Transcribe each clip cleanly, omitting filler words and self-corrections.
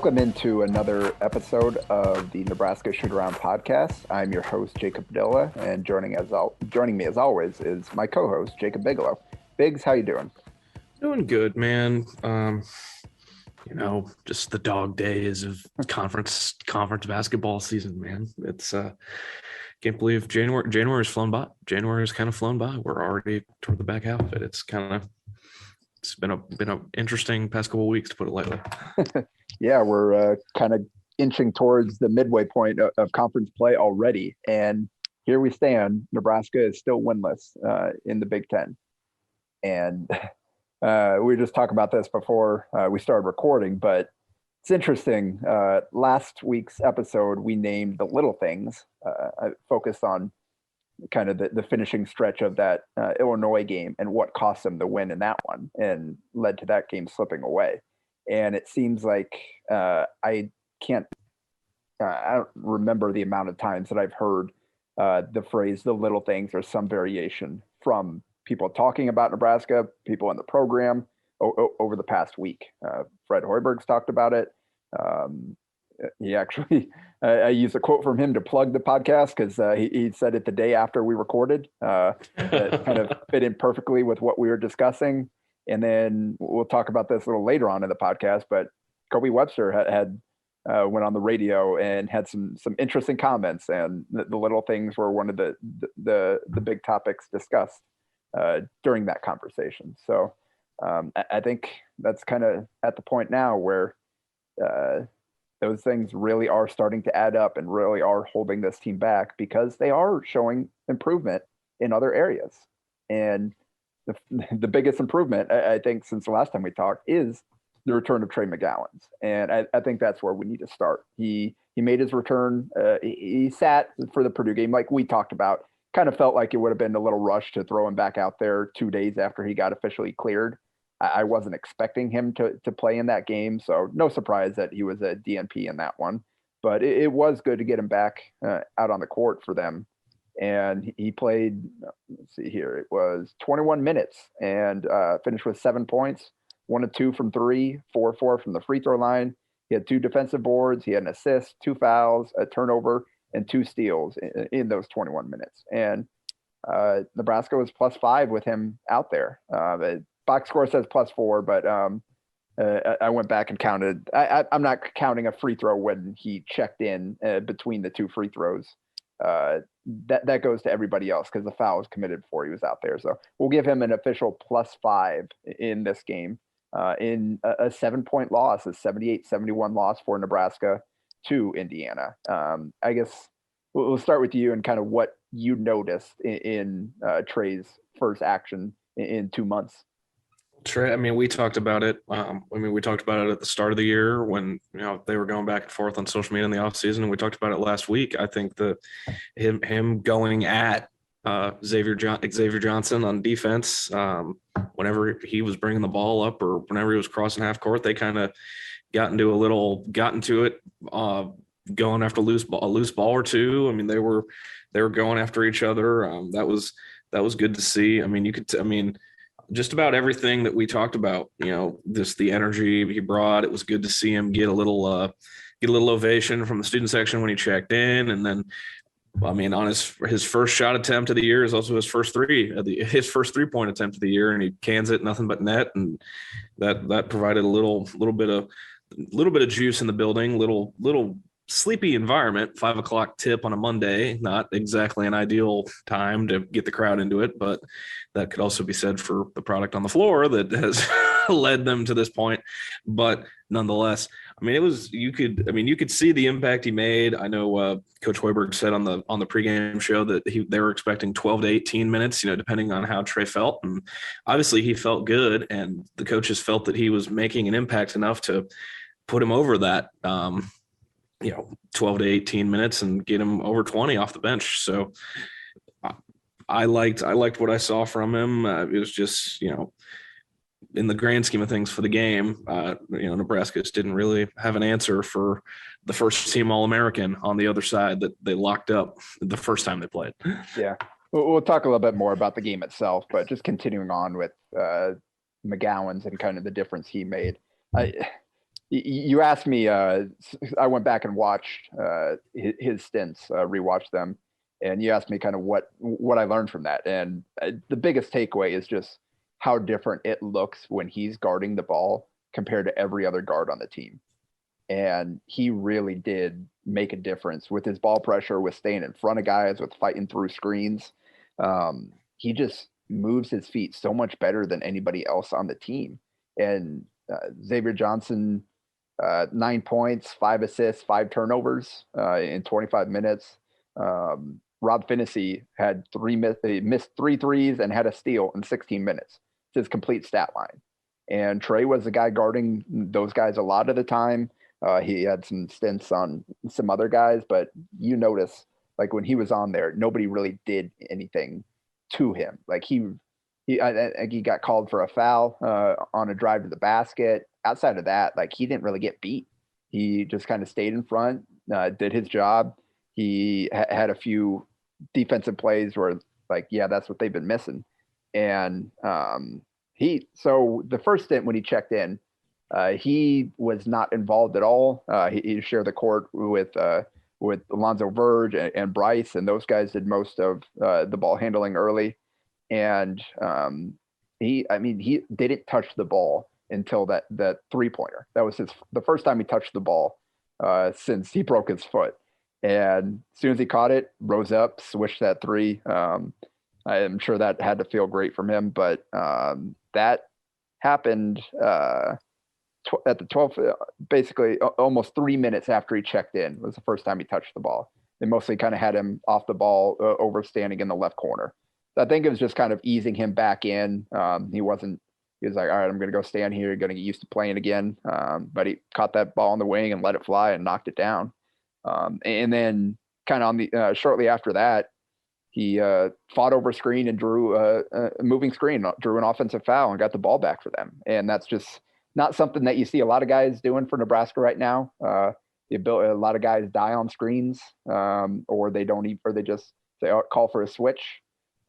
Welcome into another episode of the Nebraska Shoot Around podcast. I'm your host, Jacob Bigelow, and joining me as always is my co-host, Jacob Bigelow. Biggs, how you doing? Doing good, man. Just the dog days of conference basketball season, man. It's can't believe January's flown by. January's kind of flown by. We're already toward the back half of it. It's been a interesting past couple of weeks, to put it lightly. Yeah, we're kind of inching towards the midway point of conference play already, and here we stand. Nebraska is still winless in the Big Ten, and we just talked about this before we started recording, but it's interesting. Last week's episode, we named the little things. I focused on kind of the finishing stretch of that Illinois game and what cost them the win in that one and led to that game slipping away. And it seems like I don't remember the amount of times that I've heard the phrase "the little things" or some variation from people talking about Nebraska, people in the program over the past week. Fred Hoiberg's talked about it. He actually, I used a quote from him to plug the podcast because he said it the day after we recorded. That kind of fit in perfectly with what we were discussing. And then we'll talk about this a little later on in the podcast, but Kobe Webster had went on the radio and had some interesting comments, and the little things were one of the big topics discussed during that conversation. So I think that's kind of at the point now where those things really are starting to add up and really are holding this team back because they are showing improvement in other areas. And the biggest improvement, I think, since the last time we talked is the return of Trey McGowens. And I think that's where we need to start. He made his return. He sat for the Purdue game, like we talked about. Kind of felt like it would have been a little rush to throw him back out there 2 days after he got officially cleared. I wasn't expecting him to play in that game, so no surprise that he was a DNP in that one. But it was good to get him back out on the court for them. And he played, let's see here, it was 21 minutes and finished with 7 points, 1 of 2 from three, 4 of 4 from the free throw line. He had 2 defensive boards. He had an assist, 2 fouls, a turnover, and 2 steals in those 21 minutes. And Nebraska was +5 with him out there. The box score says +4, but I went back and counted. I'm not counting a free throw when he checked in between the 2 free throws. That goes to everybody else because the foul was committed before he was out there. So we'll give him an official +5 in this game in a 7-point loss, a 78-71 loss for Nebraska to Indiana. I guess we'll start with you and kind of what you noticed in Trey's first action in 2 months. Trey, we talked about it. We talked about it at the start of the year when they were going back and forth on social media in the offseason, and we talked about it last week. I think him going at Xavier Johnson on defense, whenever he was bringing the ball up or whenever he was crossing half court, they kind of got into it, going after a loose ball or two. They were going after each other. That was good to see. Just about everything that we talked about, the energy he brought. It was good to see him get a little ovation from the student section when he checked in. And then, on his first shot attempt of the year is also his first 3-point attempt of the year, and he cans it nothing but net. And that provided a little bit of juice in the building, little sleepy environment. 5 o'clock tip on a Monday, not exactly an ideal time to get the crowd into it, but that could also be said for the product on the floor that has led them to this point. But nonetheless, you could see the impact he made. I know Coach Hoiberg said on the pregame show that they were expecting 12 to 18 minutes, depending on how Trey felt. And obviously he felt good, and the coaches felt that he was making an impact enough to put him over that 12 to 18 minutes and get him over 20 off the bench. So I liked what I saw from him. It was just, in the grand scheme of things for the game, Nebraska just didn't really have an answer for the first team All-American on the other side that they locked up the first time they played. Yeah. We'll talk a little bit more about the game itself, but just continuing on with McGowens and kind of the difference he made. You asked me, I went back and watched his stints, rewatched them, and you asked me kind of what I learned from that. And the biggest takeaway is just how different it looks when he's guarding the ball compared to every other guard on the team. And he really did make a difference with his ball pressure, with staying in front of guys, with fighting through screens. He just moves his feet so much better than anybody else on the team. And Xavier Johnson, 9 points, 5 assists, 5 turnovers in 25 minutes. Rob Finney had he missed 3 threes and had a steal in 16 minutes. It's his complete stat line. And Trey was the guy guarding those guys a lot of the time. He had some stints on some other guys, but you notice like when he was on there, nobody really did anything to him. Like I think he got called for a foul on a drive to the basket. Outside of that, like he didn't really get beat. He just kind of stayed in front, did his job. He had a few defensive plays where like, yeah, that's what they've been missing. And so the first stint when he checked in, he was not involved at all. He shared the court with Alonzo Verge and Bryce, and those guys did most of the ball handling early. And he didn't touch the ball until that 3-pointer. That was the first time he touched the ball since he broke his foot. And as soon as he caught it, rose up, swished that 3. I'm sure that had to feel great from him, but that happened at the 12th, basically almost 3 minutes after he checked in was the first time he touched the ball. They mostly kind of had him off the ball, over standing in the left corner. So I think it was just kind of easing him back in. He was like, all right, I'm going to go stand here, going to get used to playing again. But he caught that ball on the wing and let it fly and knocked it down. And then kind of on the shortly after that, he fought over screen and drew a moving screen, drew an offensive foul and got the ball back for them. And that's just not something that you see a lot of guys doing for Nebraska right now. A lot of guys die on screens, or they just say, oh, call for a switch.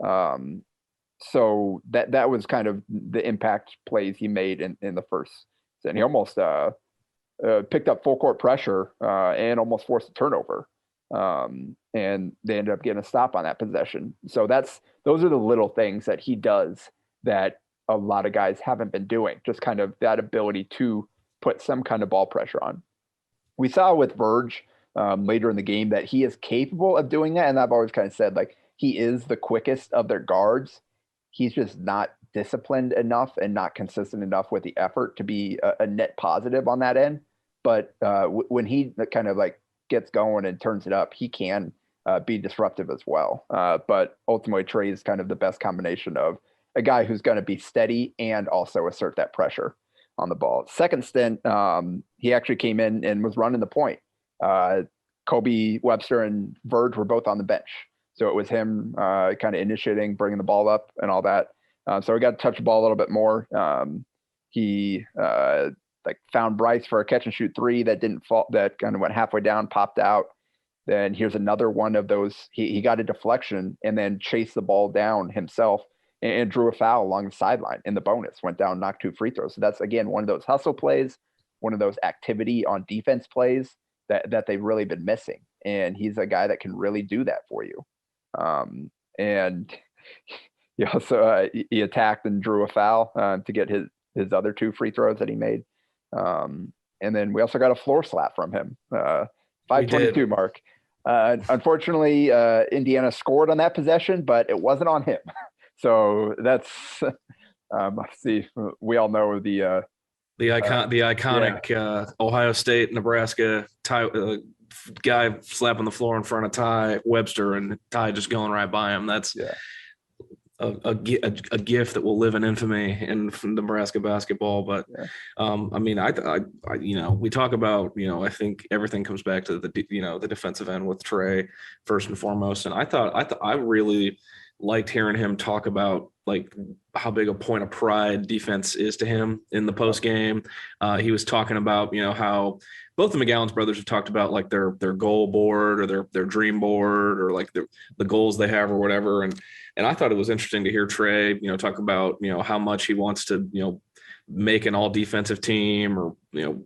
So that was kind of the impact plays he made in the first. And he almost picked up full court pressure and almost forced a turnover. And they ended up getting a stop on that possession. So those are the little things that he does that a lot of guys haven't been doing, just kind of that ability to put some kind of ball pressure on. We saw with Verge later in the game that he is capable of doing that. And I've always kind of said, like, he is the quickest of their guards. He's just not disciplined enough and not consistent enough with the effort to be a net positive on that end. But when he kind of like gets going and turns it up, he can be disruptive as well. But ultimately, Trey is kind of the best combination of a guy who's going to be steady and also assert that pressure on the ball. Second stint, he actually came in and was running the point. Kobe Webster and Verge were both on the bench. So it was him kind of initiating, bringing the ball up and all that. So he got to touch the ball a little bit more. He found Bryce for a catch and shoot 3 that didn't fall, that kind of went halfway down, popped out. Then here's another one of those. He got a deflection and then chased the ball down himself and drew a foul along the sideline in the bonus, went down, knocked 2 free throws. So that's, again, one of those hustle plays, one of those activity on defense plays that they've really been missing. And he's a guy that can really do that for you. And he also he attacked and drew a foul to get his other 2 free throws that he made. And then we also got a floor slap from him, 5:22 mark. Unfortunately, Indiana scored on that possession, but it wasn't on him. So that's see, we all know the iconic Ohio State, Nebraska guy slapping the floor in front of Ty Webster and Ty just going right by him. That's a gift that will live in infamy in Nebraska basketball. But I mean, I we talk about, I think everything comes back to the defensive end with Trey first and foremost. And I really liked hearing him talk about like how big a point of pride defense is to him in the post game. He was talking about, how both the McGowens brothers have talked about like their goal board or their dream board or like the goals they have or whatever. And I thought it was interesting to hear Trey, talk about, how much he wants to, make an all defensive team or,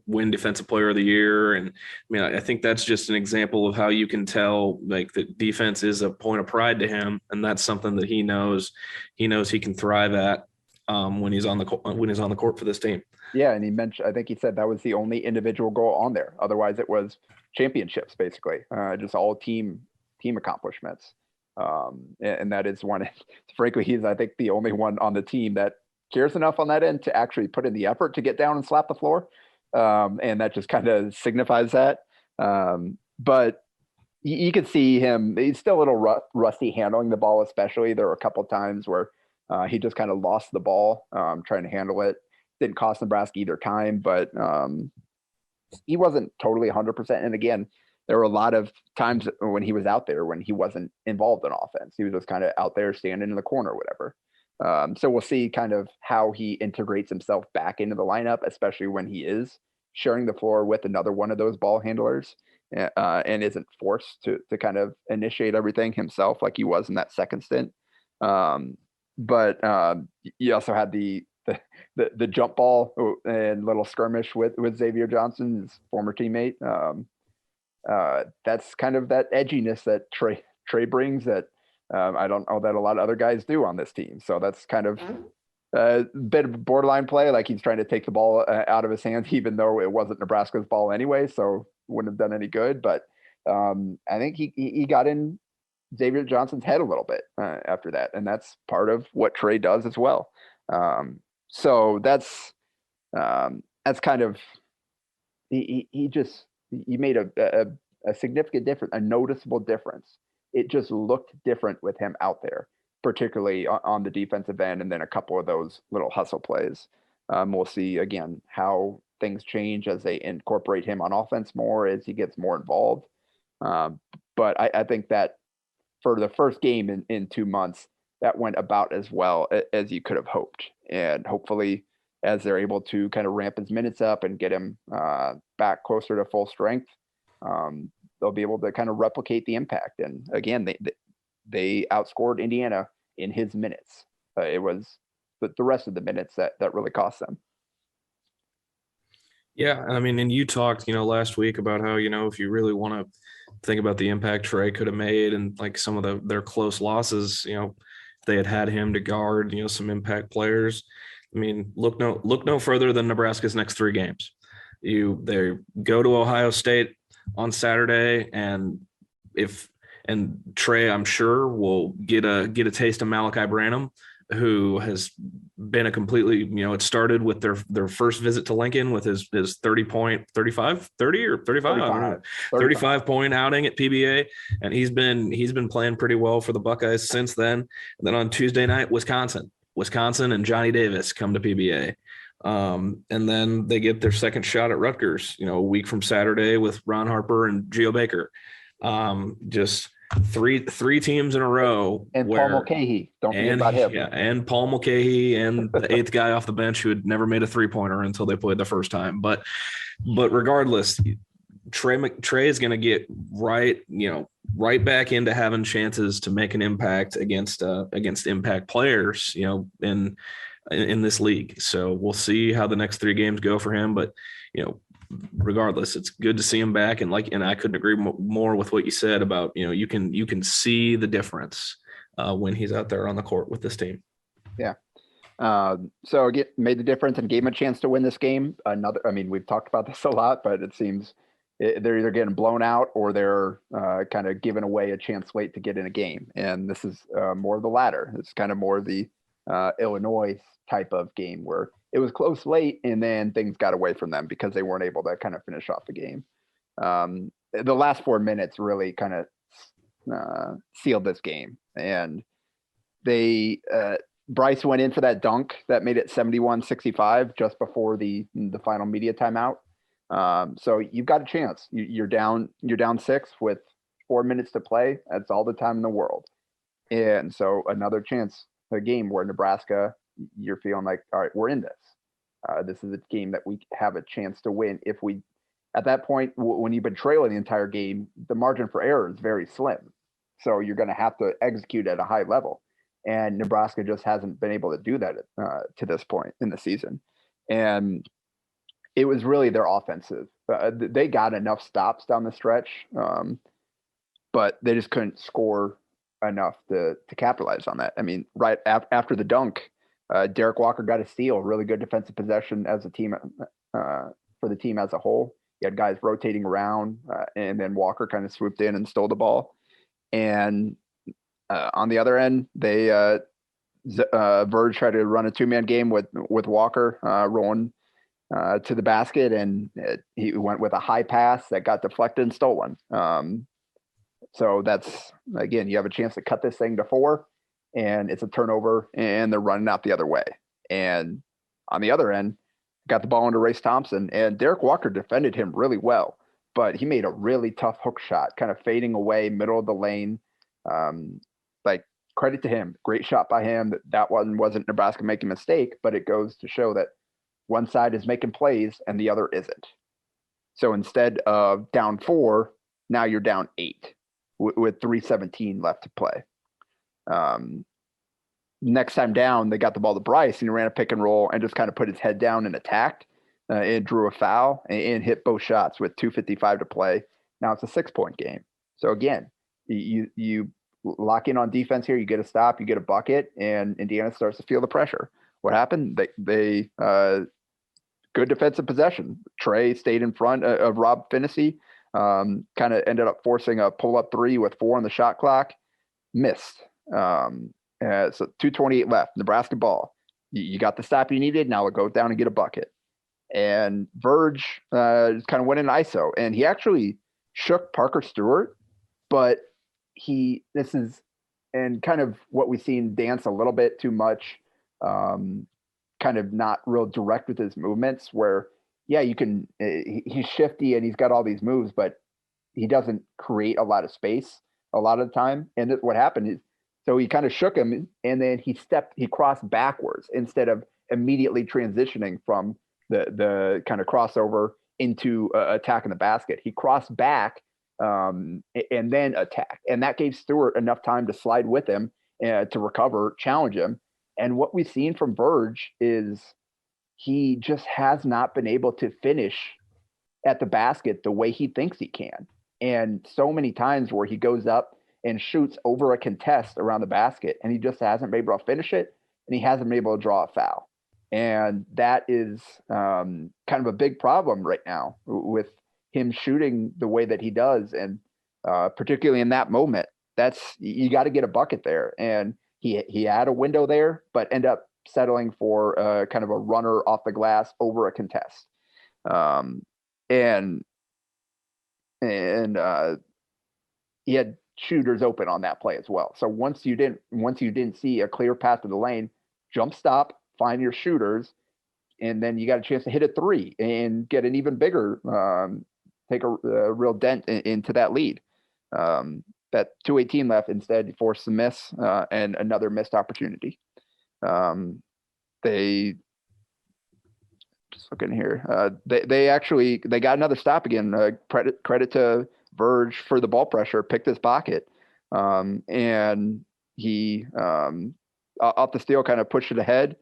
win defensive player of the year. And I mean, I think that's just an example of how you can tell like the defense is a point of pride to him. And that's something that he knows he can thrive at when he's on the court for this team. Yeah, and I think he said that was the only individual goal on there. Otherwise, it was championships, basically, just all team accomplishments. And that is one. Frankly, he's, I think, the only one on the team that cares enough on that end to actually put in the effort to get down and slap the floor. And that just kind of signifies that. But you could see him; he's still a little rusty handling the ball, especially. There were a couple of times where he just kind of lost the ball trying to handle it. Didn't cost Nebraska either time, but he wasn't totally 100%. And again, there were a lot of times when he was out there when he wasn't involved in offense. He was just kind of out there standing in the corner or whatever. So we'll see kind of how he integrates himself back into the lineup, especially when he is sharing the floor with another one of those ball handlers and isn't forced to kind of initiate everything himself like he was in that second stint. But you also had the jump ball and little skirmish with Xavier Johnson, his former teammate. That's kind of that edginess that Trey brings that I don't know that a lot of other guys do on this team. So that's kind of a bit of borderline play. Like he's trying to take the ball out of his hands, even though it wasn't Nebraska's ball anyway. So wouldn't have done any good. But I think he got in Xavier Johnson's head a little bit after that. And that's part of what Trey does as well. So that's kind of, he made a significant difference, a noticeable difference. It just looked different with him out there, particularly on the defensive end. And then a couple of those little hustle plays. We'll see again, how things change as they incorporate him on offense more, as he gets more involved. But I think that for the first game in 2 months, that went about as well as you could have hoped. And hopefully, as they're able to kind of ramp his minutes up and get him back closer to full strength, they'll be able to kind of replicate the impact. And again, they outscored Indiana in his minutes. It was the rest of the minutes that really cost them. Yeah, I mean, and you talked, last week about how, if you really want to think about the impact Trey could have made and like some of their close losses, they had him to guard, some impact players. I mean, look no further than Nebraska's next 3 games. They go to Ohio State on Saturday, and Trey, I'm sure, will get a taste of Malachi Branham, who has been a completely, it started with their first visit to Lincoln with his 35 point outing at PBA. And he's been playing pretty well for the Buckeyes since then. And then on Tuesday night, Wisconsin and Johnny Davis come to PBA. And then they get their second shot at Rutgers, a week from Saturday with Ron Harper and Geo Baker. Just three teams in a row. And Paul Mulcahy. Don't forget about him. Yeah, and Paul Mulcahy and the 8th guy off the bench who had never made a 3-pointer until they played the first time. But regardless, Trey is going to get right back into having chances to make an impact against impact players, in this league. So we'll see how the next 3 games go for him. But, regardless, it's good to see him back. And I couldn't agree more with what you said about, you can see the difference when he's out there on the court with this team. Yeah. So made the difference and gave him a chance to win this game. We've talked about this a lot, but it seems they're either getting blown out or they're kind of giving away a chance late to get in a game. And this is more of the latter. It's kind of more the Illinois type of game where it was close late and then things got away from them because they weren't able to kind of finish off the game. The last 4 minutes really kind of sealed this game. And Bryce went in for that dunk that made it 71-65 just before the final media timeout. So you've got a chance. You're down 6 with 4 minutes to play. That's all the time in the world. And so another chance, a game where Nebraska, you're feeling like, all right, we're in this. This is a game that we have a chance to win. If we, at that point, when you've been trailing the entire game, the margin for error is very slim. So you're going to have to execute at a high level. And Nebraska just hasn't been able to do that to this point in the season. And it was really their offensive. They got enough stops down the stretch, but they just couldn't score enough to capitalize on that. I mean, right after the dunk, Derek Walker got a steal, really good defensive possession as a team for the team as a whole. You had guys rotating around, and then Walker kind of swooped in and stole the ball. And on the other end, they Verge tried to run a 2-man game with Walker rolling to the basket, and he went with a high pass that got deflected and stolen. So that's, again, you have a chance to cut this thing to 4, and it's a turnover, and they're running out the other way. And on the other end, got the ball into Race Thompson, and Derek Walker defended him really well, but he made a really tough hook shot, kind of fading away, middle of the lane. Like, credit to him. Great shot by him. That one wasn't Nebraska making a mistake, but it goes to show that one side is making plays and the other isn't. So instead of down 4, now you're down 8 with 3:17 left to play. Next time down, they got the ball to Bryce, and he ran a pick and roll and just kind of put his head down and attacked, and drew a foul and hit both shots with 2:55 to play. Now it's a 6-point game. So again, you lock in on defense here, you get a stop, you get a bucket, and Indiana starts to feel the pressure. What happened? They good defensive possession. Trey stayed in front of Rob Finney, kind of ended up forcing a pull-up 3 with 4 on the shot clock. Missed. So 2:28 left. Nebraska ball. You got the stop you needed. Now go down and get a bucket. And Verge kind of went in ISO, and he actually shook Parker Stewart, but this is, and kind of what we've seen dance a little bit too much, kind of not real direct with his movements, where, yeah, you can, he's shifty and he's got all these moves, but he doesn't create a lot of space a lot of the time. And what happened is, so he kind of shook him, and then he crossed backwards instead of immediately transitioning from the kind of crossover into attacking the basket. He crossed back and then attacked. And that gave Stewart enough time to slide with him to recover, challenge him. And what we've seen from Verge is he just has not been able to finish at the basket the way he thinks he can. And so many times where he goes up and shoots over a contest around the basket, and he just hasn't been able to finish it, and he hasn't been able to draw a foul. And that is kind of a big problem right now with him shooting the way that he does. And particularly in that moment, you got to get a bucket there. And he had a window there, but end up settling for kind of a runner off the glass over a contest. And he had shooters open on that play as well. So once you didn't see a clear path to the lane, jump stop, find your shooters, and then you got a chance to hit a 3 and get an even bigger, take a real dent into that lead. That 2:18 left, instead he forced a miss and another missed opportunity. They just looking here. They got another stop again. Credit to Verge for the ball pressure, picked his pocket, and he off the steal kind of pushed it ahead.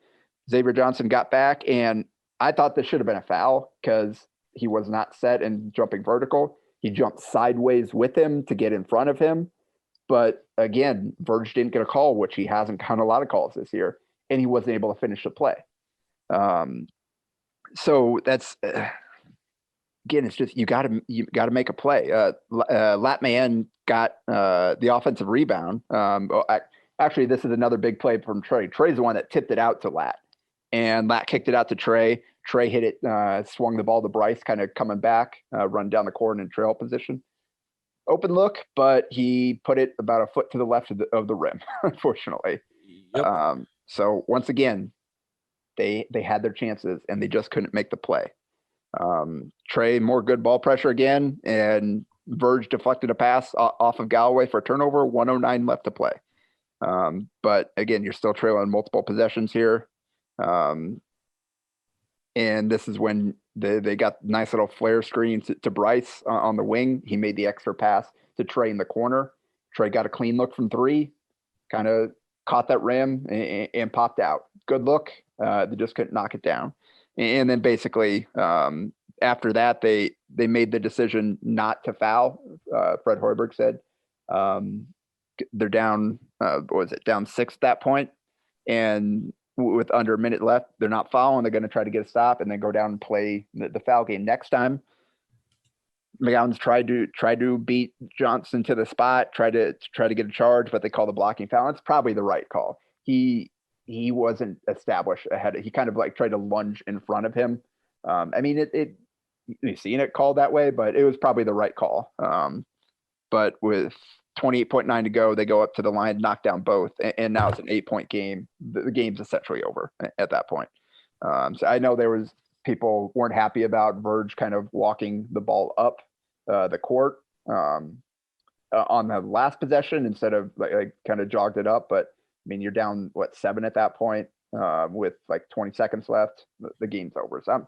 Xavier Johnson got back, and I thought this should have been a foul because he was not set and jumping vertical. He jumped sideways with him to get in front of him. But again, Verge didn't get a call, which he hasn't gotten a lot of calls this year, and he wasn't able to finish the play. So that's again, it's just you got to make a play. Latman got the offensive rebound. Actually, this is another big play from Trey. Trey's the one that tipped it out to Lat, and Lat kicked it out to Trey. Trey hit it, swung the ball to Bryce, kind of coming back, run down the court in trail position. Open look, but he put it about a foot to the left of the rim, unfortunately. Yep. So once again, they had their chances and they just couldn't make the play. Trey, more good ball pressure again, and Verge deflected a pass off of Galloway for a turnover, 109 left to play. But again, you're still trailing multiple possessions here. And this is when they got nice little flare screens to Bryce on the wing. He made the extra pass to Trey in the corner. Trey got a clean look from 3, kind of caught that rim and popped out. Good look. They just couldn't knock it down. And then basically after that, they made the decision not to foul. Fred Hoiberg said they're down, what was it, down 6 at that point, and with under a minute left, they're not fouling. They're going to try to get a stop and then go down and play the foul game next time. McGowens tried to beat Johnson to the spot, try to get a charge, but they call the blocking foul. It's probably the right call. He wasn't established ahead. He kind of like tried to lunge in front of him. I mean, you've seen it called that way, but it was probably the right call. But with 28.9 to go, they go up to the line, knock down both, and now it's an 8-point game. The game's essentially over at that point. So I know there was people weren't happy about Verge kind of walking the ball up the court on the last possession instead of like kind of jogged it up. But I mean, you're down 7 at that point with like 20 seconds left. The game's over. So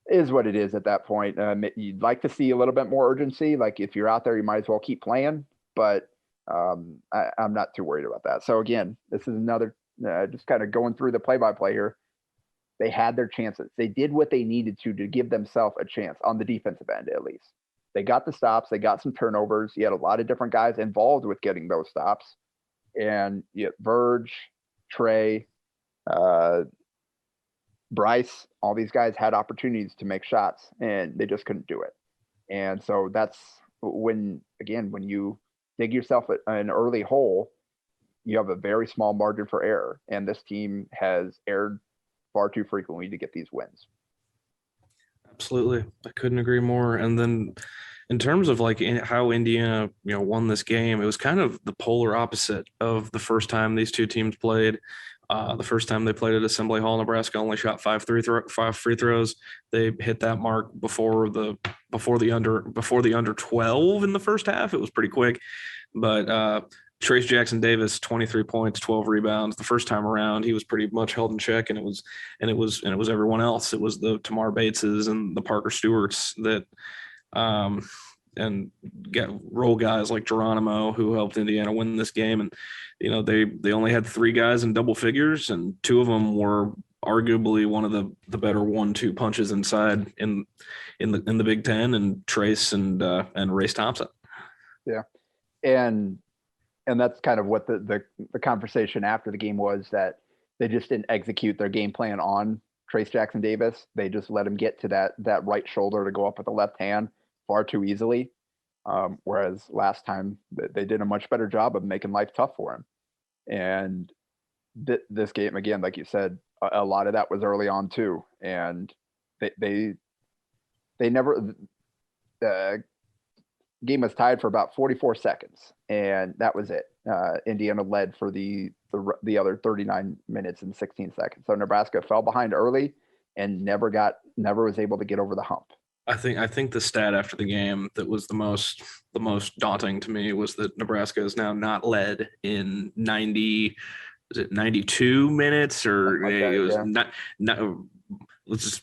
is what it is at that point. You'd like to see a little bit more urgency. Like if you're out there, you might as well keep playing. But I'm not too worried about that. So again, this is another just kind of going through the play-by-play here. They had their chances. They did what they needed to give themselves a chance on the defensive end, at least. They got the stops. They got some turnovers. You had a lot of different guys involved with getting those stops. And Verge, Trey, Bryce, all these guys had opportunities to make shots, and they just couldn't do it. And so that's when you dig yourself an early hole, you have a very small margin for error. And this team has erred far too frequently to get these wins. Absolutely. I couldn't agree more. And then in terms of like how Indiana, won this game, it was kind of the polar opposite of the first time these two teams played. The first time they played at Assembly Hall, Nebraska only shot 5 free throws. They hit that mark before the under 12 in the first half. It was pretty quick, but Trace Jackson Davis, 23 points, 12 rebounds. The first time around, he was pretty much held in check, and it was everyone else. It was the Tamar Bateses and the Parker Stewarts that and get role guys like Geronimo who helped Indiana win this game. And they only had 3 guys in double figures, and 2 of them were arguably one of the better 1-2 punches inside in the Big Ten, and Trace and Race Thompson. Yeah, and that's kind of what the conversation after the game was, that they just didn't execute their game plan on Trace Jackson Davis. They just let him get to that right shoulder to go up with the left hand far too easily. Whereas last time they did a much better job of making life tough for him. And this game, again, like you said, a lot of that was early on too. And they never, the game was tied for about 44 seconds, and that was it. Indiana led for the other 39 minutes and 16 seconds. So Nebraska fell behind early and never was able to get over the hump. I think the stat after the game that was the most daunting to me was that Nebraska is now not led in 92 minutes, or like that, it was yeah. not let's just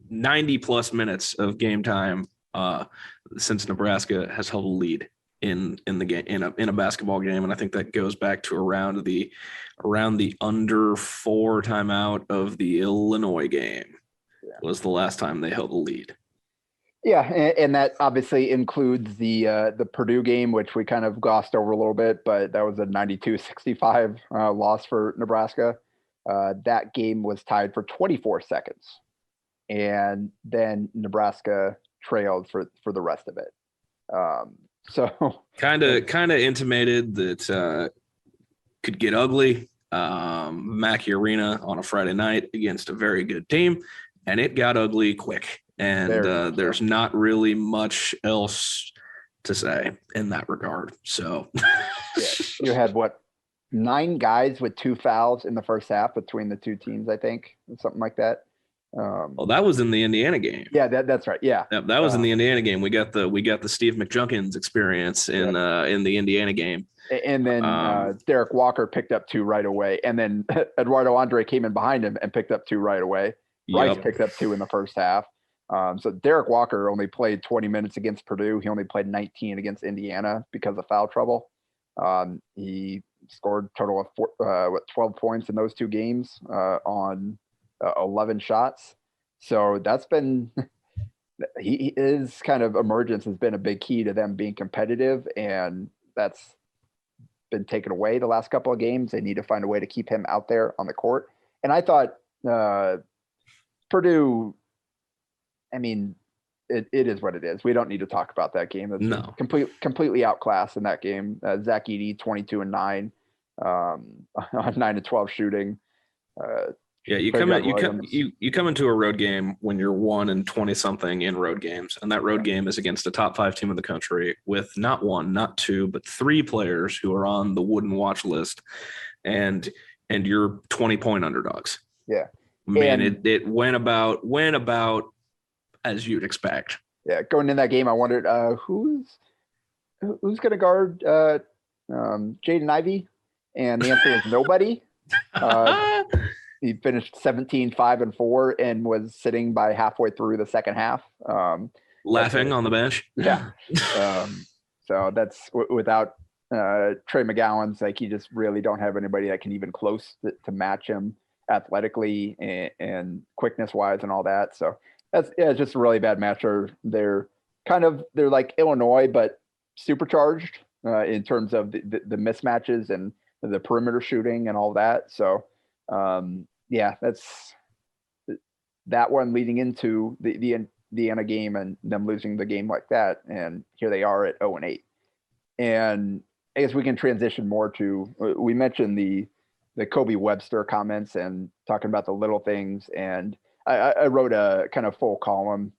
90 plus minutes of game time since Nebraska has held a lead in the game in a basketball game. And I think that goes back to around the under 4 timeout of the Illinois game. Yeah. Was the last time they held a lead. Yeah, and that obviously includes the Purdue game, which we kind of glossed over a little bit, but that was a 92-65 loss for Nebraska. That game was tied for 24 seconds, and then Nebraska trailed for the rest of it. So kind of intimated that could get ugly. Mackey Arena on a Friday night against a very good team, and it got ugly quick. And there's not really much else to say in that regard. So yeah, you had 9 guys with 2 fouls in the first half between the two teams, I think, something like that. Well, that was in the Indiana game. Yeah, that's right. Yeah, that was in the Indiana game. We got the Steve McJunkins experience in the Indiana game. And then Derek Walker picked up 2 right away, and then Eduardo Andre came in behind him and picked up 2 right away. Bryce picked up 2 in the first half. So Derek Walker only played 20 minutes against Purdue. He only played 19 against Indiana because of foul trouble. He scored a total of 12 points in those 2 games on 11 shots. So that's been his kind of emergence has been a big key to them being competitive, and that's been taken away the last couple of games. They need to find a way to keep him out there on the court. And I thought Purdue, I mean, it is what it is. We don't need to talk about that game. That's No. completely outclassed in that game. Zach Edey, 22 and 9, on 9 to 12 shooting. Yeah, you come into a road game when you're 1 and 20 something in road games, and that road game is against a top 5 team in the country with not 1, not 2, but 3 players who are on the wooden watch list, and you're 20-point underdogs. Yeah, man, it went about as you'd expect. Yeah, going in that game, I wondered who's going to guard Jaden Ivey, and the answer was nobody. He finished 17, 5 and 4, and was sitting by halfway through the second half, laughing on the bench. Yeah. So that's without Trey McGowens. Like, you just really don't have anybody that can even close to match him athletically and quickness wise and all that. So it's just a really bad matchup. They're like Illinois, but supercharged in terms of the mismatches and the perimeter shooting and all that. So that's that one leading into the Indiana game and them losing the game like that. And here they are at 0-8. And I guess we can transition more to, we mentioned the Kobe Webster comments and talking about the little things. And I wrote a kind of full column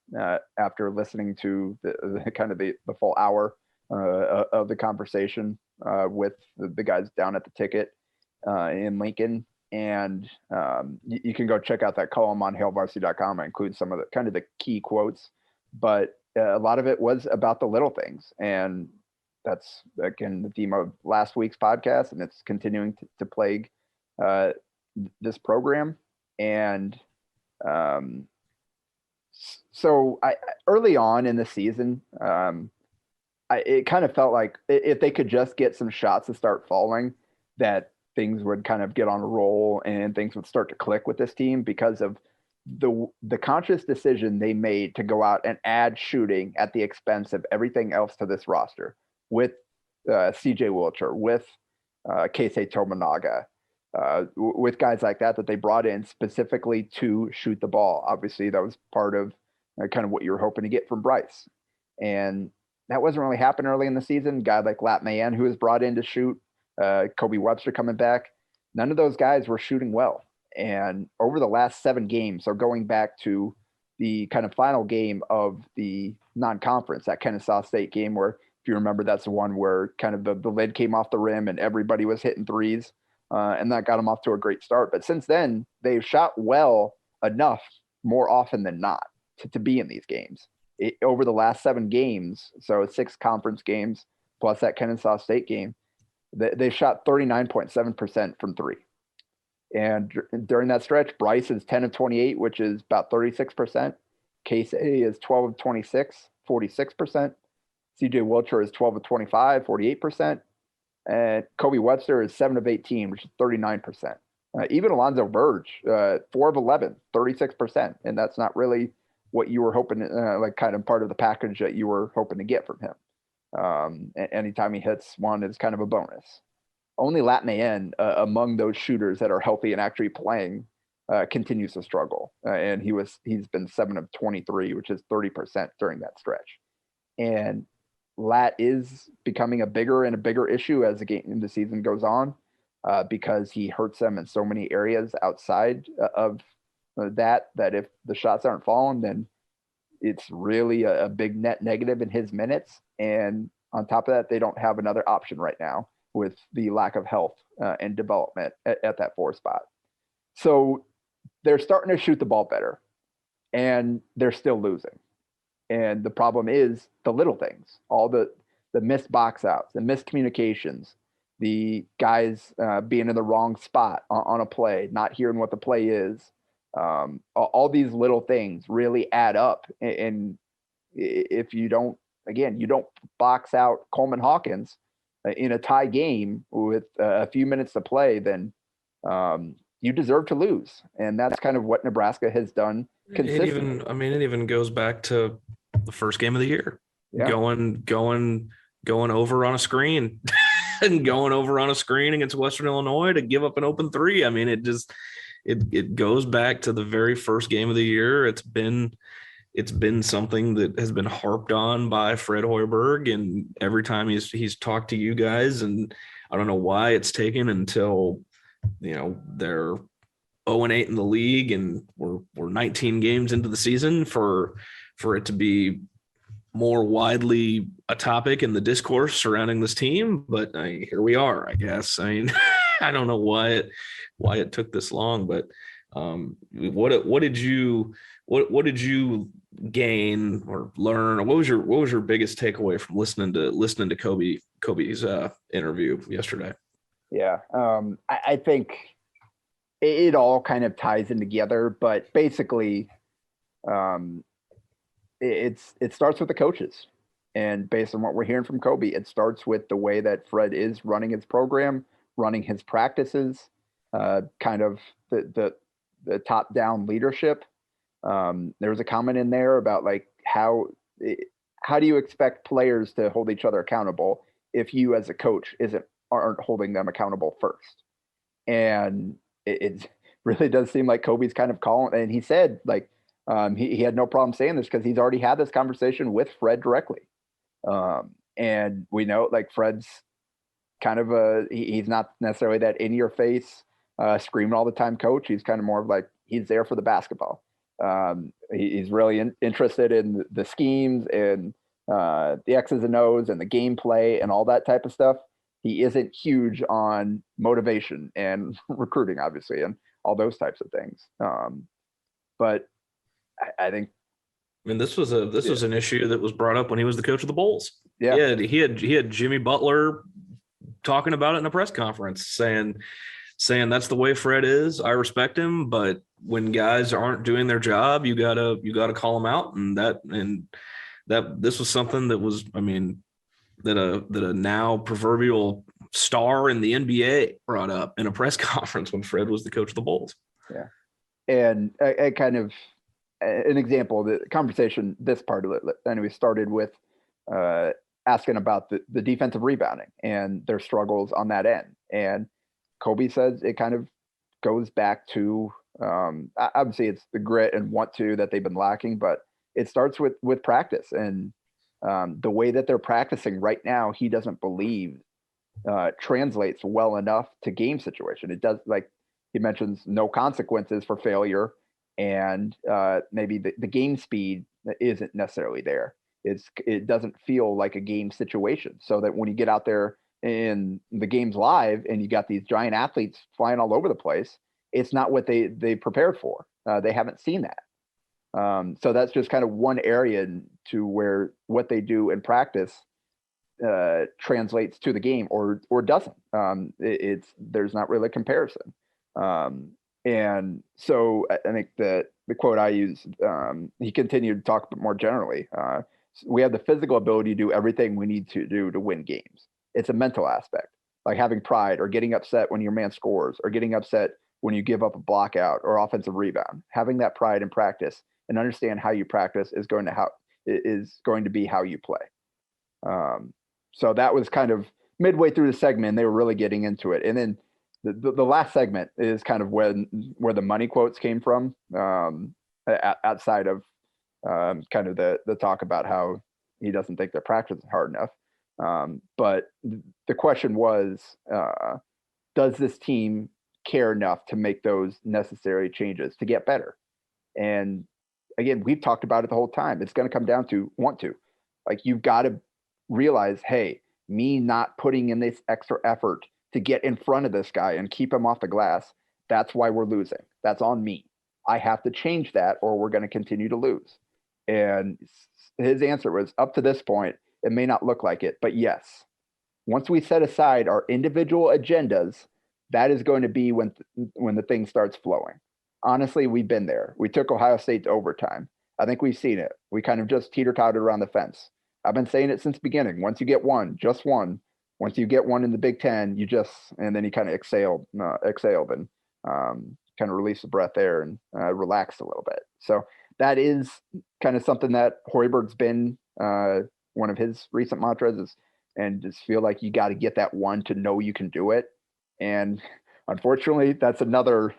after listening to the full hour of the conversation with the guys down at the ticket in Lincoln. And you can go check out that column on hailvarsity.com. I include some of the kind of the key quotes, but a lot of it was about the little things. And that's, again, the theme of last week's podcast, and it's continuing to plague this program. And so I early on in the season, it kind of felt like if they could just get some shots to start falling, that things would kind of get on a roll and things would start to click with this team, because of the conscious decision they made to go out and add shooting at the expense of everything else to this roster, with CJ Wilcher, with Keisei Tominaga, with guys like that they brought in specifically to shoot the ball. Obviously, that was part of kind of what you were hoping to get from Bryce. And that wasn't really happening early in the season. A guy like Lat Mayen, who was brought in to shoot, Kobe Webster coming back, none of those guys were shooting well. And over the last 7 games, so going back to the kind of final game of the non-conference, that Kennesaw State game, where, if you remember, that's the one where kind of the lid came off the rim and everybody was hitting threes, and that got them off to a great start. But since then, they've shot well enough more often than not to be in these games. Over the last 7 games, so 6 conference games plus that Kennesaw State game, they shot 39.7% from 3. And during that stretch, Bryce is 10 of 28, which is about 36%. Keisei is 12 of 26, 46%. CJ Wilcher is 12 of 25, 48%. And Kobe Webster is 7 of 18, which is 39%. Even Alonzo Verge, 4 of 11, 36%. And that's not really what you were hoping, like kind of part of the package that you were hoping to get from him. Anytime he hits one is kind of a bonus. Only Lat Mayen, among those shooters that are healthy and actually playing, continues to struggle. And he's been 7 of 23, which is 30% during that stretch. And Lat is becoming a bigger and a bigger issue as the season goes on, because he hurts them in so many areas outside of that if the shots aren't falling, then it's really a big net negative in his minutes. And on top of that, they don't have another option right now with the lack of health and development at that 4 spot. So they're starting to shoot the ball better, and they're still losing. And the problem is the little things, all the missed box outs, the miscommunications, the guys being in the wrong spot on a play, not hearing what the play is. All these little things really add up. And if you don't box out Coleman Hawkins in a tie game with a few minutes to play, then you deserve to lose. And that's kind of what Nebraska has done consistently. It even goes back to the first game of the year, Yeah. going over on a screen and going over on a screen against Western Illinois to give up an open three. I mean, it goes back to the very first game of the year. It's been something that has been harped on by Fred Hoiberg, and every time he's talked to you guys, and I don't know why it's taken until, they're 0-8 in the league and we're 19 games into the season for it to be more widely a topic in the discourse surrounding this team. But here we are, I guess. I mean, I don't know why it took this long, but what did you gain or learn, or what was your biggest takeaway from listening to Kobe's interview yesterday? Yeah. I think it all kind of ties in together, but basically it starts with the coaches. And based on what we're hearing from Kobe, it starts with the way that Fred is running his program, running his practices, kind of the top down leadership. There was a comment in there about like how do you expect players to hold each other accountable if you as a coach aren't holding them accountable first? And it really does seem like Kobe's kind of calling. And he said like he had no problem saying this because he's already had this conversation with Fred directly. And we know like Fred's kind of he's not necessarily that in your face screaming all the time coach. He's kind of more of like he's there for the basketball. He's really interested in the schemes and the X's and O's and the gameplay and all that type of stuff. He isn't huge on motivation and recruiting, obviously, and all those types of things. But I think, I mean, this was an issue that was brought up when he was the coach of the Bulls. Yeah, he had Jimmy Butler talking about it in a press conference, saying that's the way Fred is. I respect him, but when guys aren't doing their job, you gotta call them out. And that this was something that was, I mean, that a now proverbial star in the NBA brought up in a press conference when Fred was the coach of the Bulls. Yeah, and I kind of an example of the conversation. This part of it, anyway, started with asking about the defensive rebounding and their struggles on that end, and Kobe says it kind of goes back to obviously it's the grit and want to that they've been lacking, but it starts with practice and the way that they're practicing right now. He doesn't believe translates well enough to game situation. It does, like he mentions, no consequences for failure, and maybe the game speed isn't necessarily there. It doesn't feel like a game situation, so that when you get out there and the game's live and you got these giant athletes flying all over the place, it's not what they prepared for. They haven't seen that. So that's just kind of one area to where what they do in practice translates to the game or doesn't. There's not really a comparison. And so I think the quote I used, he continued to talk more generally. We have the physical ability to do everything we need to do to win games. It's a mental aspect, like having pride or getting upset when your man scores or getting upset when you give up a block out or offensive rebound. Having that pride in practice and understand how you practice is going to be how you play. So that was kind of midway through the segment. They were really getting into it. And then the last segment is kind of where the money quotes came from, outside of kind of the talk about how he doesn't think they're practicing hard enough. But the question was, does this team care enough to make those necessary changes to get better? And again, we've talked about it the whole time. It's going to come down to want to. Like, you've got to realize, hey, me not putting in this extra effort to get in front of this guy and keep him off the glass, that's why we're losing. That's on me. I have to change that or we're going to continue to lose. And his answer was, up to this point, it may not look like it, but yes, once we set aside our individual agendas, that is going to be when the thing starts flowing. Honestly, we've been there. We took Ohio State to overtime. I think we've seen it. We kind of just teeter-tottered around the fence. I've been saying it since the beginning. Once you get one, just one. Once you get one in the Big Ten, and then he kind of exhaled, and kind of release the breath there and relax a little bit. So that is kind of something that Hoiberg's been one of his recent mantras is, and just feel like you got to get that one to know you can do it. And unfortunately, that's another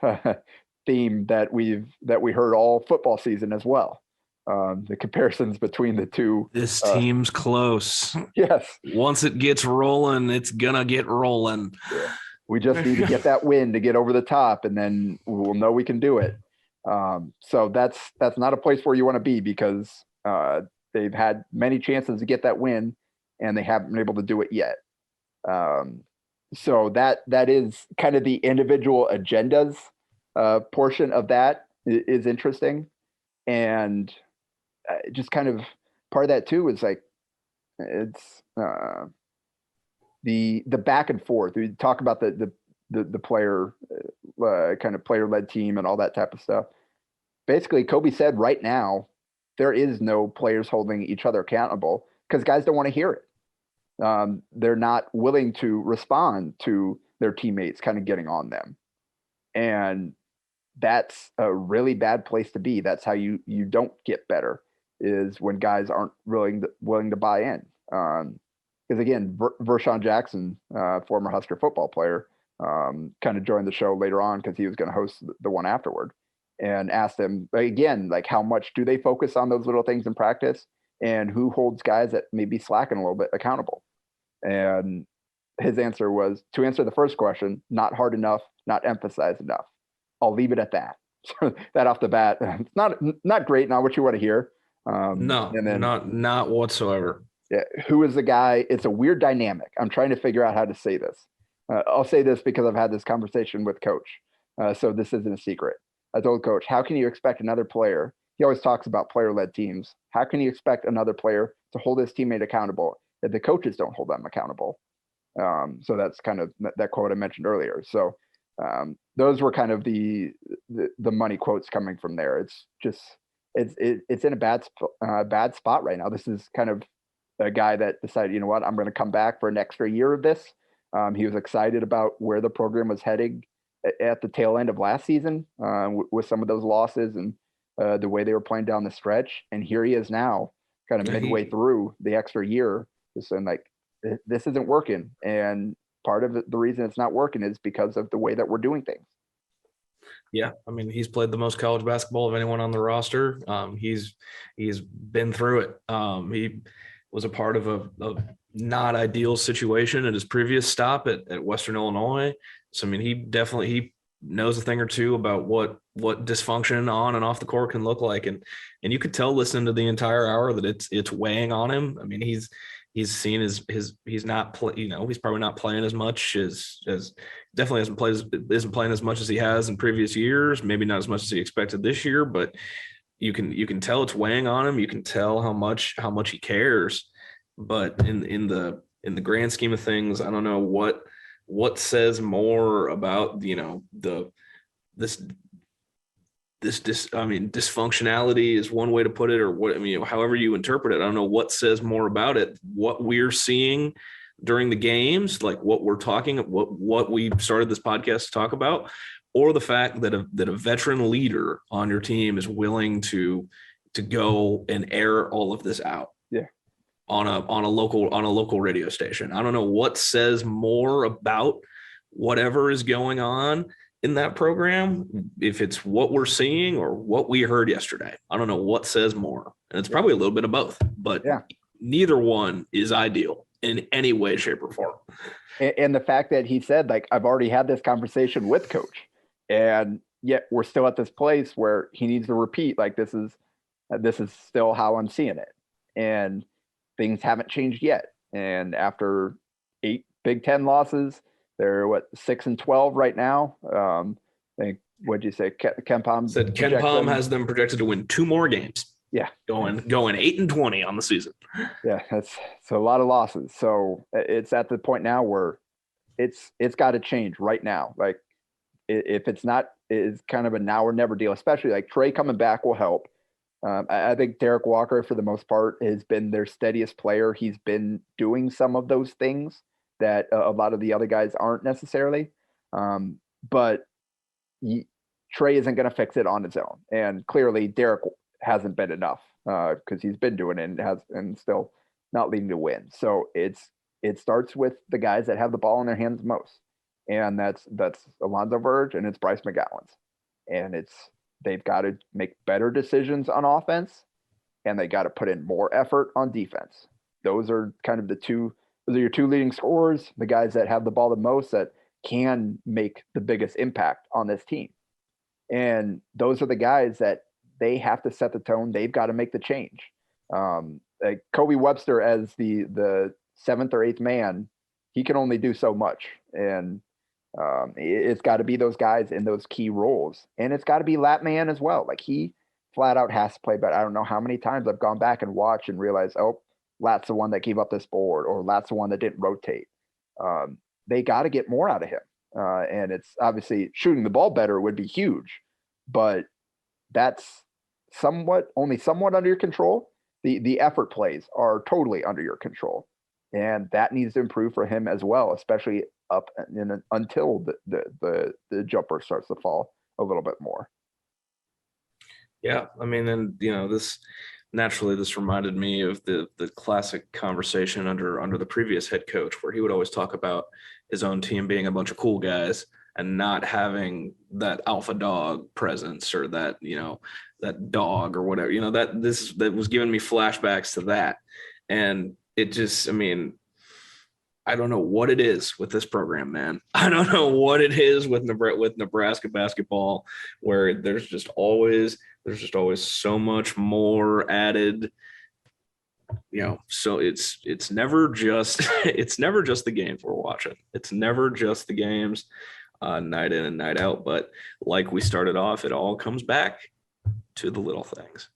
theme that we heard all football season as well. The comparisons between the two. This team's close. Yes. Once it gets rolling, it's gonna get rolling. Yeah. We just need to get that win to get over the top, and then we'll know we can do it. So that's not a place where you want to be, because they've had many chances to get that win, and they haven't been able to do it yet. So that is kind of the individual agendas portion of that is interesting, and just kind of part of that too is like it's the back and forth. We talk about the player kind of player led team and all that type of stuff. Basically, Kobe said right now there is no players holding each other accountable because guys don't want to hear it. They're not willing to respond to their teammates kind of getting on them, and that's a really bad place to be. That's how you don't get better, is when guys aren't willing to buy in. Because again, Vershawn Jackson, former Husker football player, kind of joined the show later on because he was going to host the one afterward, and asked him again, like, how much do they focus on those little things in practice, and who holds guys that may be slacking a little bit accountable? And his answer was, to answer the first question, not hard enough, not emphasized enough. I'll leave it at that. So that off the bat, it's not great, not what you want to hear. No, and then, not whatsoever. Yeah, who is the guy? It's a weird dynamic. I'm trying to figure out how to say this. I'll say this because I've had this conversation with Coach, so this isn't a secret. I told Coach, how can you expect another player? He always talks about player-led teams. How can you expect another player to hold his teammate accountable if the coaches don't hold them accountable? So that's kind of that quote I mentioned earlier. So those were kind of the money quotes coming from there. It's just it's in a bad spot right now. This is kind of a guy that decided, you know what, I'm going to come back for an extra year of this. He was excited about where the program was heading at the tail end of last season with some of those losses and the way they were playing down the stretch. And here he is now, kind of midway through the extra year, just saying like, this isn't working. And part of the reason it's not working is because of the way that we're doing things. Yeah, I mean, he's played the most college basketball of anyone on the roster. He's been through it. He was a part of a not ideal situation at his previous stop at Western Illinois. So, I mean, he knows a thing or two about what dysfunction on and off the court can look like. And you could tell listening to the entire hour that it's weighing on him. I mean, he's seen he's not he's probably not playing as much as definitely isn't playing as much as he has in previous years, maybe not as much as he expected this year, but you can tell it's weighing on him. You can tell how much he cares. But in the grand scheme of things, I don't know what says more about, this dysfunctionality is one way to put it, or what, I mean, however you interpret it. I don't know what says more about it, what we're seeing during the games, like what we're talking, what we started this podcast to talk about, or the fact that a veteran leader on your team is willing to go and air all of this out. Yeah. On a local radio station. I don't know what says more about whatever is going on in that program, if it's what we're seeing or what we heard yesterday. I don't know what says more. And it's probably a little bit of both, but neither one is ideal in any way, shape, or form. And the fact that he said, like, I've already had this conversation with Coach, and yet we're still at this place where he needs to repeat, like, this is still how I'm seeing it. And things haven't changed yet. And after 8 Big Ten losses, they're 6-12 right now. I think, what'd you say? KenPom said KenPom has them projected to win 2 more games. Yeah. Going 8-20 on the season. Yeah. That's a lot of losses. So it's at the point now where it's got to change right now. Like, if it's not, it's kind of a now or never deal, especially like Trey coming back will help. I think Derek Walker, for the most part, has been their steadiest player. He's been doing some of those things that a lot of the other guys aren't necessarily. But Trey isn't going to fix it on his own. And clearly Derek hasn't been enough because he's been doing it and still not leading to win. So it starts with the guys that have the ball in their hands most. And that's Alonzo Verge and it's Bryce McGowens. And they've got to make better decisions on offense and they got to put in more effort on defense. Those are kind of those are your two leading scorers, the guys that have the ball the most that can make the biggest impact on this team. And those are the guys that they have to set the tone. They've got to make the change. Like Kobe Webster as the seventh or eighth man, he can only do so much. And it's got to be those guys in those key roles. And it's got to be Lat Man as well. Like he flat out has to play, but I don't know how many times I've gone back and watched and realized, oh, Lat's the one that gave up this board or Lat's the one that didn't rotate. They got to get more out of him. And it's obviously shooting the ball better would be huge, but that's only somewhat under your control. The effort plays are totally under your control, and that needs to improve for him as well, especially up until the jumper starts to fall a little bit more. Yeah, I mean, and this reminded me of the classic conversation under the previous head coach, where he would always talk about his own team being a bunch of cool guys and not having that alpha dog presence or that that dog or whatever. That was giving me flashbacks to that, and it just, I mean, I don't know what it is with this program, man. I don't know what it is with Nebraska basketball, where there's just always so much more added. So it's never just the games we're watching. It's never just the games, night in and night out. But like we started off, it all comes back to the little things.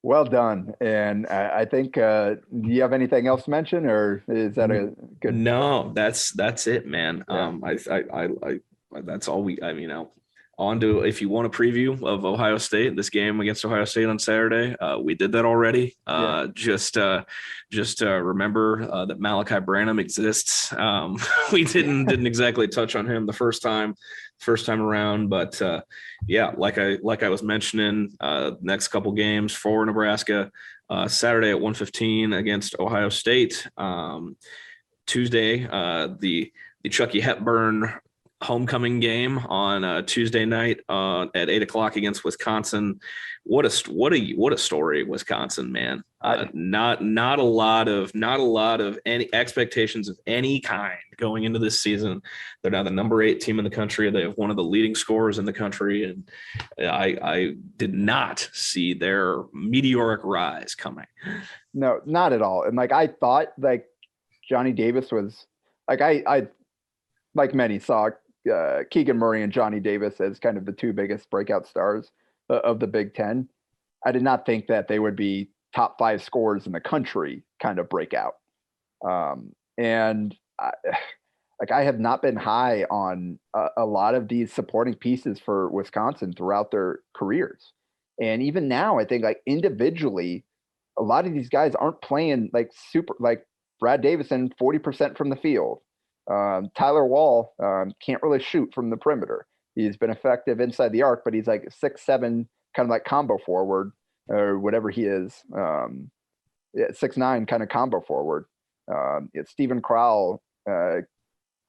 Well done. And I think, do you have anything else to mention, or is that a good? No, that's it, man. Yeah. I that's all on to, if you want a preview of Ohio State, this game against Ohio State on Saturday. We did that already. Just remember that Malachi Branham exists. We didn't exactly touch on him the first time around, but like I was mentioning, next couple games for Nebraska, Saturday at 1:15 against Ohio State. Tuesday, the Chucky Hepburn homecoming game on Tuesday night at 8:00 against Wisconsin. What a story, Wisconsin, man. Not a lot of any expectations of any kind going into this season. They're now the number 8 team in the country. They have one of the leading scorers in the country, and I did not see their meteoric rise coming. No, not at all. And I thought Johnny Davis was I like many saw Keegan Murray and Johnny Davis as kind of the two biggest breakout stars of the Big Ten. I did not think that they would be top 5 scorers in the country kind of breakout. And I have not been high on a lot of these supporting pieces for Wisconsin throughout their careers. And even now, I think individually, a lot of these guys aren't playing super, Brad Davison, 40% from the field. Tyler Wall can't really shoot from the perimeter. He's been effective inside the arc, but he's 6'7", kind of combo forward or whatever he is. 6'9", kind of combo forward. It's Stephen Crowell, kind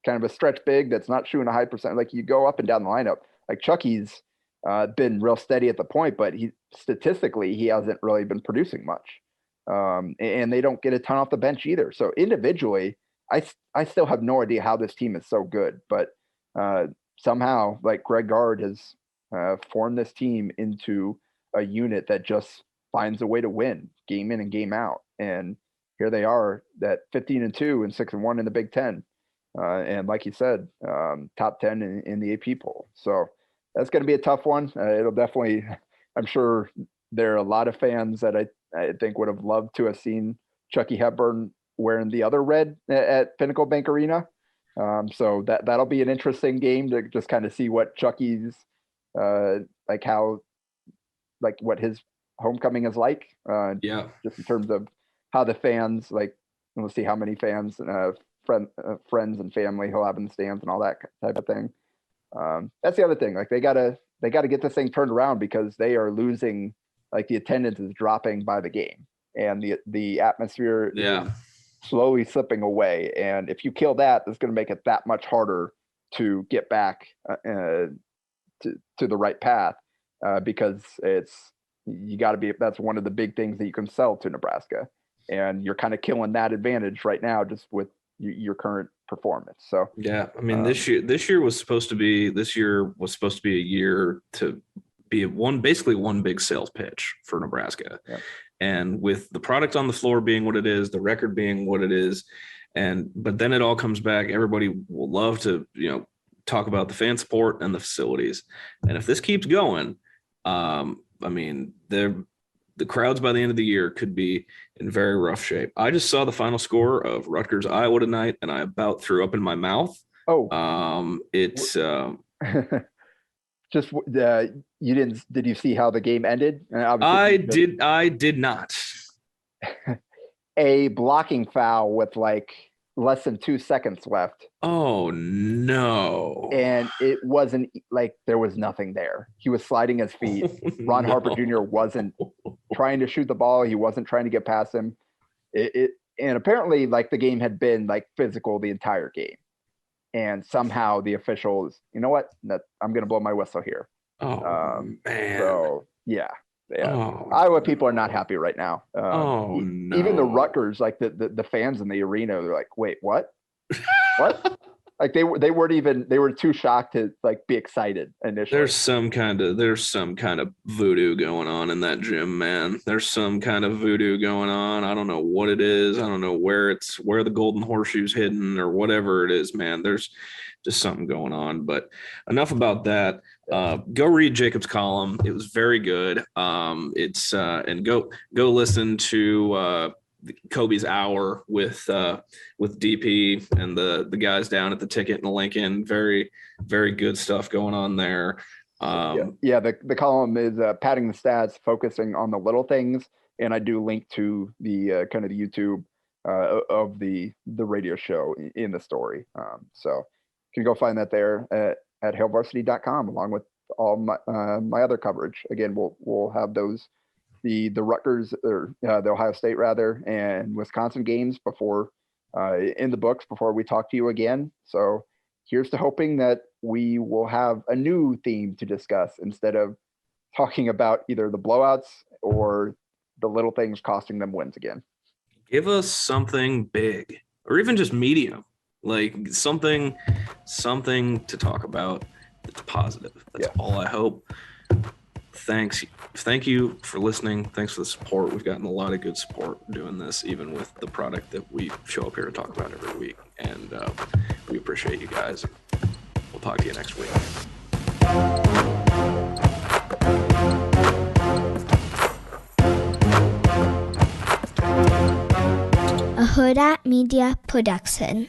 of a stretch big that's not shooting a high percent. You go up and down the lineup. Chucky's been real steady at the point, but statistically he hasn't really been producing much. And they don't get a ton off the bench either. So individually, I still have no idea how this team is so good, but somehow Greg Gard has formed this team into a unit that just finds a way to win game in and game out. And here they are at 15-2 and 6-1 in the Big Ten. And like you said, top 10 in the AP poll. So that's going to be a tough one. It'll definitely, I'm sure there are a lot of fans that I think would have loved to have seen Chucky Hepburn wearing the other red at Pinnacle Bank Arena. So that'll be an interesting game to just kind of see what Chucky's what his homecoming is like. Just in terms of how the fans we'll see how many fans, friends and family he'll have in the stands and all that type of thing. That's the other thing. Like they gotta get this thing turned around because they are losing. Like the attendance is dropping by the game, and the atmosphere Yeah. is slowly slipping away. And if you kill that, it's going to make it that much harder to get back to the right path because you got to be. That's one of the big things that you can sell to Nebraska, and you're kind of killing that advantage right now just with your current performance. So yeah, I mean this year was supposed to be a year to be basically one big sales pitch for Nebraska. Yeah. And with the product on the floor being what it is, the record being what it is, but then it all comes back. Everybody will love to, talk about the fan support and the facilities. And if this keeps going, I mean, the crowds by the end of the year could be in very rough shape. I just saw the final score of Rutgers Iowa tonight, and I about threw up in my mouth. It's just you didn't. Did you see how the game ended? I did not. A blocking foul with like less than 2 seconds left. Oh no. And it wasn't like there was nothing there. He was sliding his feet. Ron Harper Jr. wasn't trying to shoot the ball. He wasn't trying to get past him. And apparently like the game had been like physical the entire game. And somehow the officials, you know what? I'm going to blow my whistle here. Oh man. So yeah. Oh, Iowa people are not happy right now. No. Even the Rutgers, like the fans in the arena, they're like, wait, what? What? Like they were too shocked to like be excited initially. There's some kind of voodoo going on in that gym, man. There's some kind of voodoo going on. I don't know what it is. I don't know where the golden horseshoe's hidden or whatever it is, man. There's just something going on. But enough about that. Go read Jacob's column. It was very good. And go listen to Kobe's hour with DP and the guys down at the Ticket in Lincoln. Very, very good stuff going on there. The column is padding the stats, focusing on the little things, and I do link to the kind of the YouTube of the radio show in the story. So you can go find that there at hailvarsity.com along with all my other coverage. Again, we'll have those the Rutgers or the Ohio State rather and Wisconsin games before in the books before we talk to you again. So here's to hoping that we will have a new theme to discuss instead of talking about either the blowouts or the little things costing them wins again. Give us something big or even just medium, like something to talk about that's positive. That's all I hope. Thank you for listening. Thanks for the support. We've gotten a lot of good support doing this, even with the product that we show up here to talk about every week. And we appreciate you guys. We'll talk to you next week. A Hurrdat Media Production.